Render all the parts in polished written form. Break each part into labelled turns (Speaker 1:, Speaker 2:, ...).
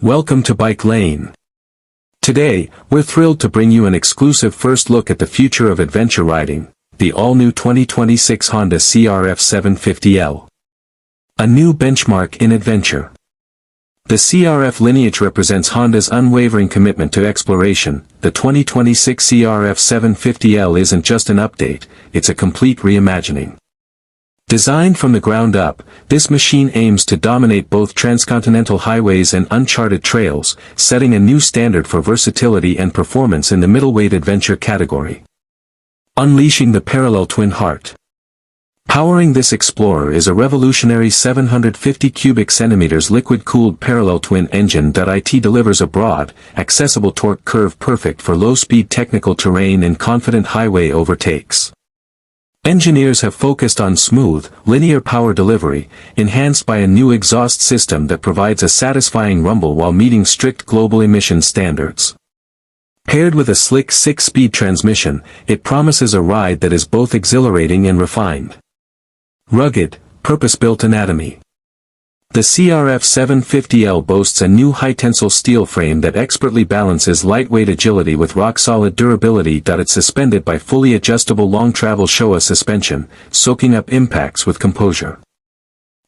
Speaker 1: Welcome to Bike Lane. Today, we're thrilled to bring you an exclusive first look at the future of adventure riding, the all-new 2026 Honda CRF 750L. A new benchmark in adventure. The CRF lineage represents Honda's unwavering commitment to exploration. The 2026 CRF 750L isn't just an update, it's a complete reimagining. Designed from the ground up, this machine aims to dominate both transcontinental highways and uncharted trails, setting a new standard for versatility and performance in the middleweight adventure category. Unleashing the parallel twin heart. Powering this explorer is a revolutionary 750 cubic centimeters liquid-cooled parallel twin engine that delivers a broad, accessible torque curve perfect for low-speed technical terrain and confident highway overtakes. Engineers have focused on smooth, linear power delivery, enhanced by a new exhaust system that provides a satisfying rumble while meeting strict global emission standards. Paired with a slick 6-speed transmission, it promises a ride that is both exhilarating and refined. Rugged, purpose-built anatomy. The CRF 750L boasts a new high-tensile steel frame that expertly balances lightweight agility with rock-solid durability. It's suspended by fully adjustable long-travel Showa suspension, soaking up impacts with composure.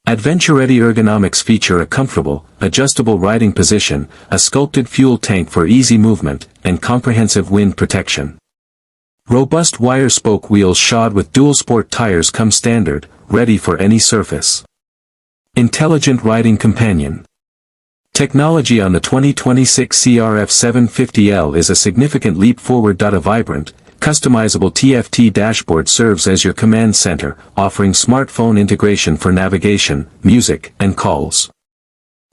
Speaker 1: Adventure-ready ergonomics feature a comfortable, adjustable riding position, a sculpted fuel tank for easy movement, and comprehensive wind protection. Robust wire-spoke wheels shod with dual-sport tires come standard, ready for any surface. Intelligent riding companion. Technology on the 2026 CRF 750L is a significant leap forward. A vibrant, customizable TFT dashboard serves as your command center, offering smartphone integration for navigation, music, and calls.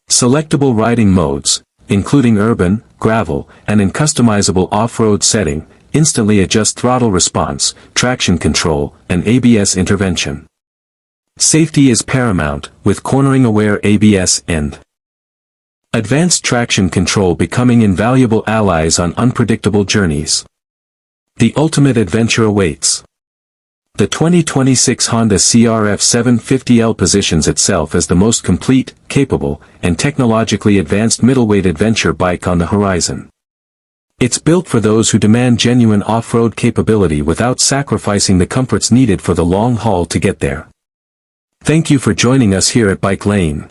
Speaker 1: Selectable riding modes, including urban, gravel, and in customizable off-road setting, instantly adjust throttle response, traction control, and ABS intervention. Safety is paramount, with cornering-aware ABS and advanced traction control becoming invaluable allies on unpredictable journeys. The ultimate adventure awaits. The 2026 Honda CRF 750L positions itself as the most complete, capable, and technologically advanced middleweight adventure bike on the horizon. It's built for those who demand genuine off-road capability without sacrificing the comforts needed for the long haul to get there. Thank you for joining us here at Bike Lane.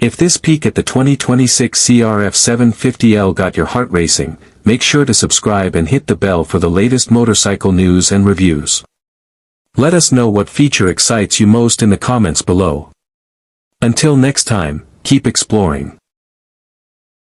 Speaker 1: If this peek at the 2026 CRF 750L got your heart racing, make sure to subscribe and hit the bell for the latest motorcycle news and reviews. Let us know what feature excites you most in the comments below. Until next time, keep exploring.